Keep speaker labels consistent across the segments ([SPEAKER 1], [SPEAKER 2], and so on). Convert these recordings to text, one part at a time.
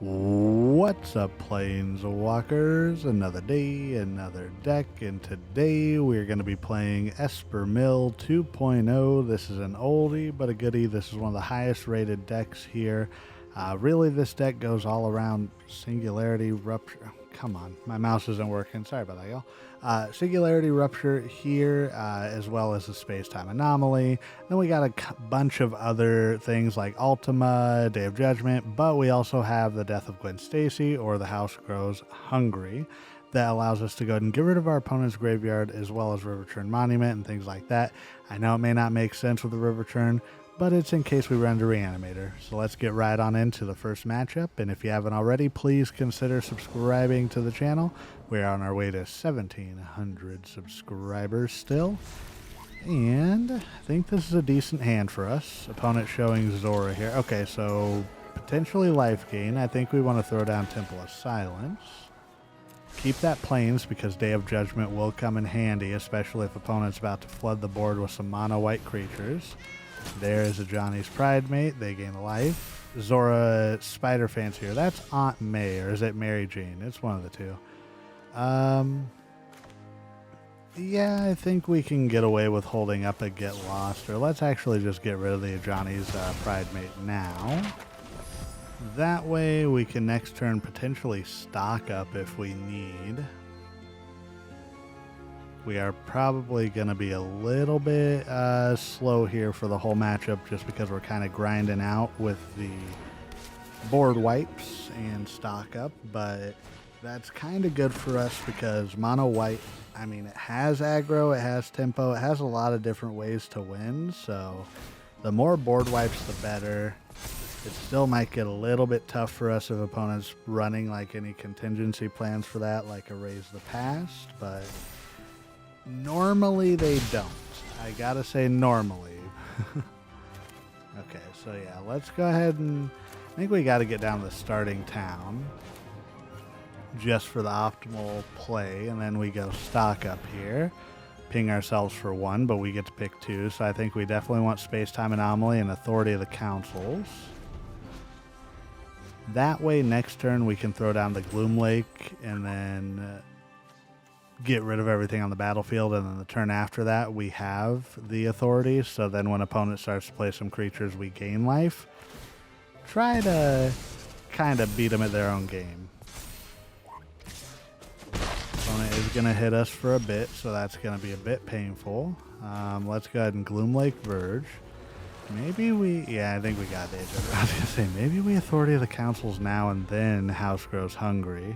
[SPEAKER 1] What's up, Planeswalkers? Another day, another deck, and today we're going to be playing Esper Mill 2.0. This is an oldie but a goodie. This is one of the highest rated decks here. Really, this deck goes all around Singularity Rupture. Come on, my mouse isn't working. Sorry about that, y'all. Singularity Rupture here, as well as the Space-Time Anomaly. Then we got a bunch of other things like Ultima, Day of Judgment, but we also have the Death of Gwen Stacy, or the House Grows Hungry. That allows us to go ahead and get rid of our opponent's graveyard, as well as Riverchurn Monument and things like that. I know it may not make sense with the Riverchurn, but it's in case we run to Reanimator. So let's get right on into the first matchup, and if you haven't already, please consider subscribing to the channel. We're on our way to 1,700 subscribers still, and I think this is a decent hand for us. Opponent showing Zora here. Okay, so potentially life gain. I think we want to throw down Temple of Silence. Keep that Plains, because Day of Judgment will come in handy, especially if opponent's about to flood the board with some mono white creatures. There is a Johnny's Pride Mate. They gain a life. Zora Spider Fancier. That's Aunt May, or is it Mary Jane? It's one of the two. Yeah, I think we can get away with holding up a Get Lost, or let's actually just get rid of the Johnny's Pride Mate now. That way we can next turn potentially stock up if we need. We are probably going to be a little bit slow here for the whole matchup, just because we're kind of grinding out with the board wipes and stock up, but that's kind of good for us because mono white, I mean, it has aggro, it has tempo, it has a lot of different ways to win, so the more board wipes the better. It still might get a little bit tough for us if opponents running like any contingency plans for that, like Erase the Past, but normally they don't. I gotta say normally. Okay, so yeah, let's go ahead and I think we gotta get down to the starting town just for the optimal play, and then we go stock up here, ping ourselves for one, but we get to pick two, so I think we definitely want Space-Time Anomaly and Authority of the Consuls. That way next turn we can throw down the Gloomlake and then get rid of everything on the battlefield, and then the turn after that we have the Authority, so then when opponent starts to play some creatures we gain life. Try to kind of beat them at their own game. Opponent is going to hit us for a bit, so that's going to be a bit painful. Let's go ahead and Gloomlake Verge. Maybe we, yeah, I think we got Deja. I was going to say, maybe we Authority of the Consuls now and then House Grows Hungry.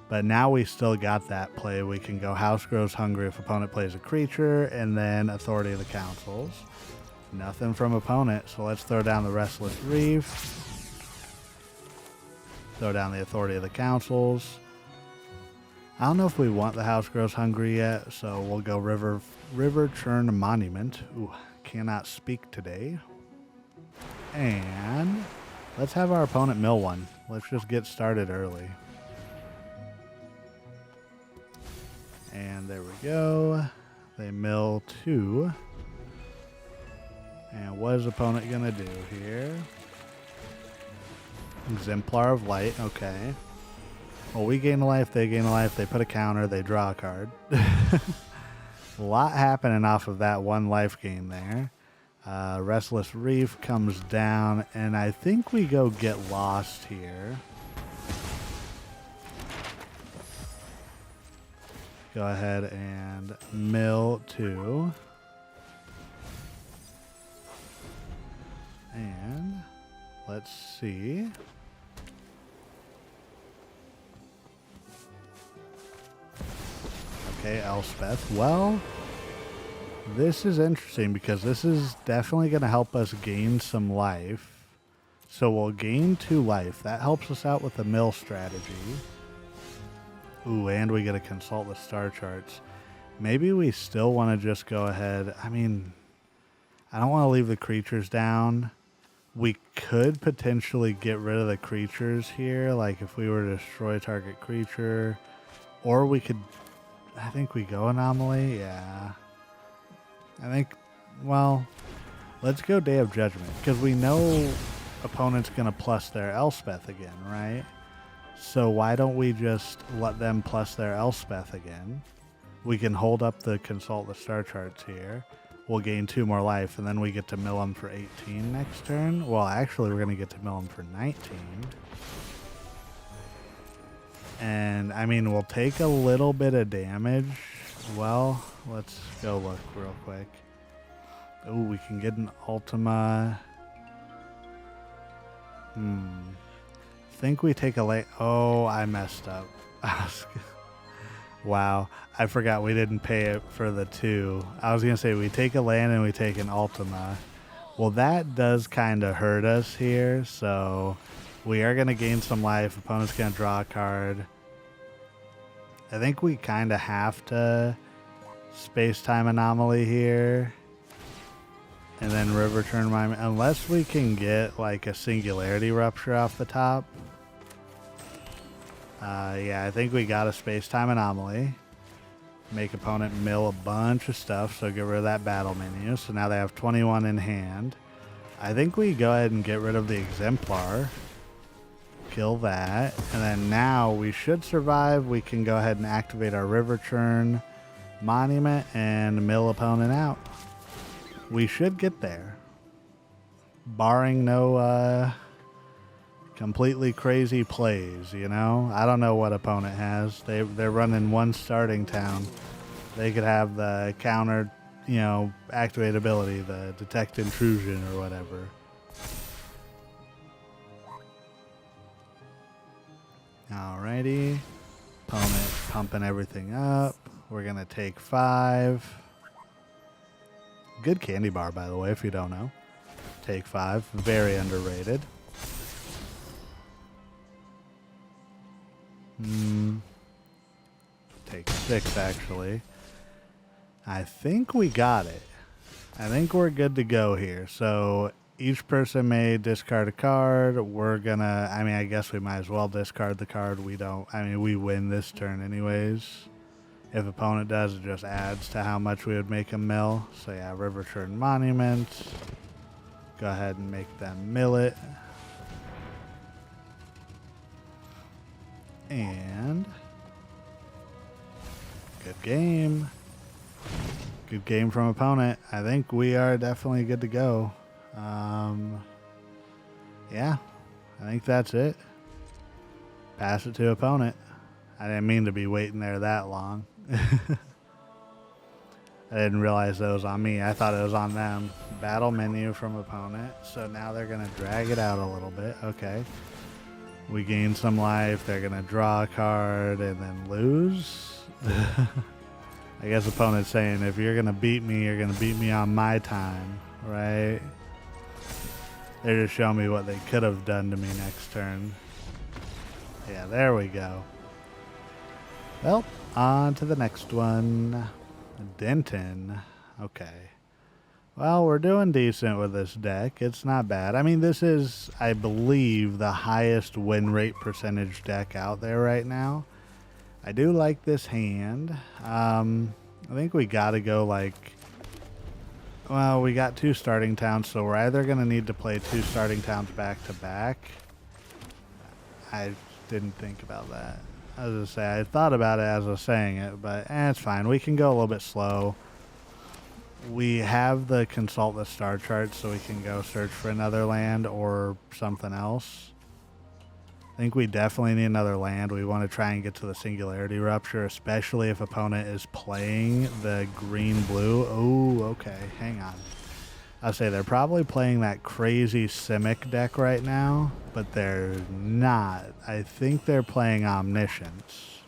[SPEAKER 1] But now we still got that play. We can go House Grows Hungry if opponent plays a creature, and then Authority of the Consuls. Nothing from opponent, so let's throw down the Restless Reef. Throw down the Authority of the Consuls. I don't know if we want the House Grows Hungry yet, so we'll go Riverchurn Monument. Ooh, cannot speak today. And let's have our opponent mill one. Let's just get started early. And there we go. They mill two. And what is opponent going to do here? Exemplar of Light. Okay. Well, we gain a life, they gain a life, they put a counter, they draw a card. A lot happening off of that one life gain there. Restless Reef comes down, and I think we go Get Lost here. Go ahead and mill two. And let's see. Okay, Elspeth. Well, this is interesting because this is definitely going to help us gain some life. So we'll gain 2 life. That helps us out with the mill strategy. Ooh, and we get to consult the star charts. Maybe we still want to just go ahead. I mean, I don't want to leave the creatures down. We could potentially get rid of the creatures here, like if we were to destroy target creature. Or we could, I think we go Anomaly, yeah. I think, well, let's go Day of Judgment, because we know opponent's going to plus their Elspeth again, right? So why don't we just let them plus their Elspeth again? We can hold up the Consult the Star Charts here. We'll gain 2 more life, and then we get to mill them for 18 next turn. Well, actually, we're going to get to mill them for 19. And, I mean, we'll take a little bit of damage. Well, let's go look real quick. Oh, we can get an Ultima. Think we take a late. Oh, I messed up. Wow, I forgot we didn't pay it for the 2. I was going to say we take a land and we take an Ultima. Well, that does kind of hurt us here, so we are going to gain some life. Opponent's going to draw a card. I think we kind of have to Space-Time Anomaly here. And then Riverchurn Monument, unless we can get like a Singularity Rupture off the top. Yeah, I think we got a Space-Time Anomaly. Make opponent mill a bunch of stuff, so get rid of that battle menu. So now they have 21 in hand. I think we go ahead and get rid of the Exemplar. Kill that. And then now we should survive. We can go ahead and activate our Riverchurn Monument and mill opponent out. We should get there, barring no completely crazy plays, you know? I don't know what opponent has. They're running 1 starting town. They could have the counter, you know, activate ability, the detect intrusion or whatever. Alrighty. Opponent pumping everything up. We're going to take 5. Good candy bar, by the way, if you don't know. Take 5. Very underrated. Take 6, actually. I think we got it. I think we're good to go here. So each person may discard a card. We're gonna, I mean, I guess we might as well discard the card. We don't, I mean, we win this turn anyways. If opponent does, it just adds to how much we would make them mill. So yeah, Riverchurn Monument. Go ahead and make them mill it. And good game. Good game from opponent. I think we are definitely good to go. Yeah, I think that's it. Pass it to opponent. I didn't mean to be waiting there that long. I didn't realize that was on me. I thought it was on them. Battle menu from opponent. So now they're going to drag it out a little bit. Okay. We gain some life. They're going to draw a card and then lose. I guess opponent's saying, if you're going to beat me, you're going to beat me on my time. Right? They're just showing me what they could have done to me next turn. Yeah, there we go. Well, on to the next one. Denton. Okay. Well, we're doing decent with this deck. It's not bad. I mean, this is, I believe, the highest win rate percentage deck out there right now. I do like this hand. I think we got to go like, well, we got 2 starting towns, so we're either going to need to play 2 starting towns back to back. I didn't think about that. I was going to say, I thought about it as I was saying it, but it's fine. We can go a little bit slow. We have the Consult the Star Charts, so we can go search for another land or something else. I think we definitely need another land. We want to try and get to the Singularity Rupture, especially if opponent is playing the green-blue. Oh, okay. Hang on. I'll say they're probably playing that crazy Simic deck right now, but they're not. I think they're playing Omniscience.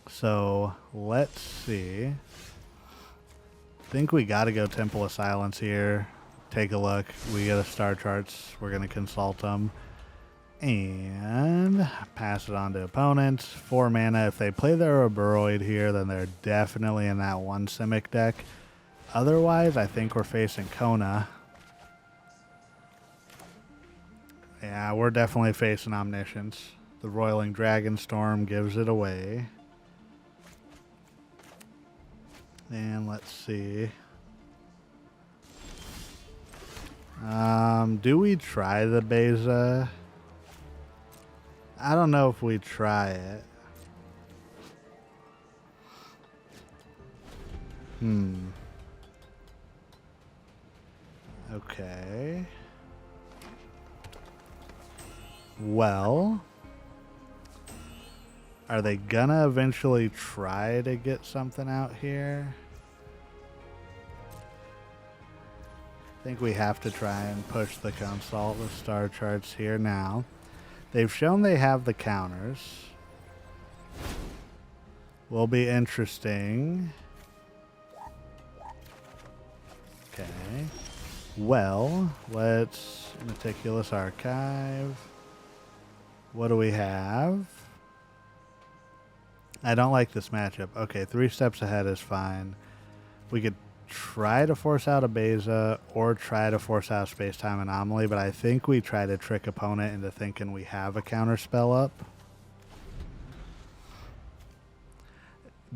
[SPEAKER 1] So let's see. I think we got to go Temple of Silence here. Take a look. We get a Star Charts. We're going to consult them. And pass it on to opponents. 4 mana. If they play their Ouroboros here, then they're definitely in that 1 Simic deck. Otherwise, I think we're facing Kona. Yeah, we're definitely facing Omniscience. The Roiling Dragonstorm gives it away. And let's see. Do we try the Beza? I don't know if we try it. Okay. Well, are they gonna eventually try to get something out here? I think we have to try and push the Consul with star charts here now. They've shown they have the counters. Will be interesting. Okay. Well, let's Meticulous Archive. What do we have? I don't like this matchup. Okay, 3 steps ahead is fine. We could try to force out a Beza or try to force out a Space-Time Anomaly, but I think we try to trick opponent into thinking we have a counter spell up.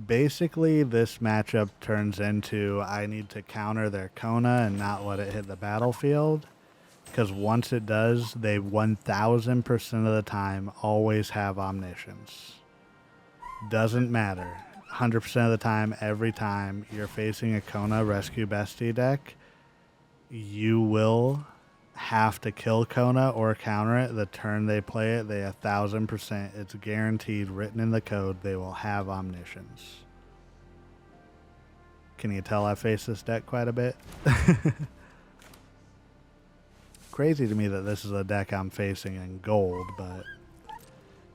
[SPEAKER 1] Basically, this matchup turns into I need to counter their Kona and not let it hit the battlefield, because once it does, they 1000% of the time always have Omniscience. Doesn't matter. 100% of the time, every time you're facing a Kona Rescue Bestie deck, you will have to kill Kona or counter it. The turn they play it, they 1000%, it's guaranteed, written in the code, they will have Omniscience. Can you tell I face this deck quite a bit? Crazy to me that this is a deck I'm facing in gold, but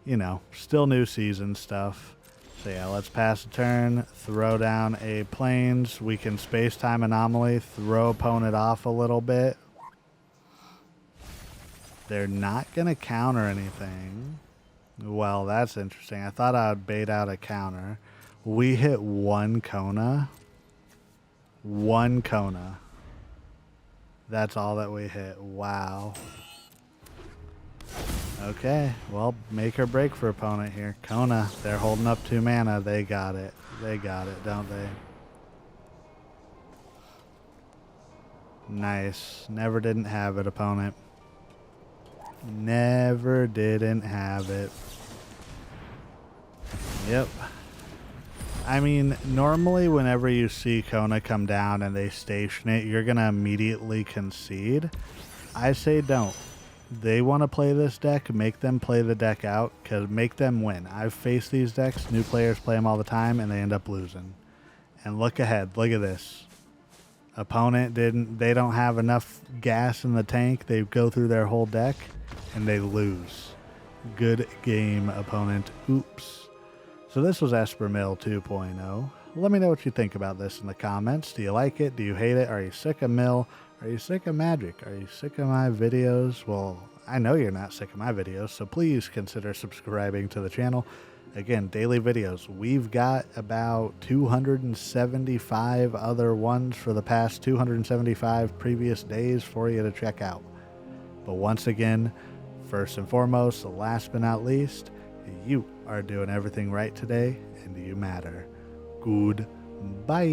[SPEAKER 1] you know, still new season stuff. So yeah, let's pass a turn, throw down a Plains. We can Space-Time Anomaly, throw opponent off a little bit. They're not going to counter anything. Well, that's interesting. I thought I would bait out a counter. We hit 1 Kona. 1 Kona. That's all that we hit. Wow. Okay, well, make or break for opponent here. Kona, they're holding up 2 mana. They got it. They got it, don't they? Nice. Never didn't have it, opponent. Never didn't have it. Yep. I mean, normally whenever you see Kona come down and they station it, you're going to immediately concede. I say don't. They want to play this deck, make them play the deck out, because make them win. I've faced these decks, new players play them all the time, and they end up losing. And look ahead, look at this. Opponent they don't have enough gas in the tank, they go through their whole deck, and they lose. Good game, opponent. Oops. So this was Esper Mill 2.0. Let me know what you think about this in the comments. Do you like it? Do you hate it? Are you sick of Mill? Are you sick of Magic? Are you sick of my videos? Well, I know you're not sick of my videos, so please consider subscribing to the channel. Again, daily videos. We've got about 275 other ones for the past 275 previous days for you to check out. But once again, first and foremost, last but not least, you are doing everything right today, and you matter. Goodbye.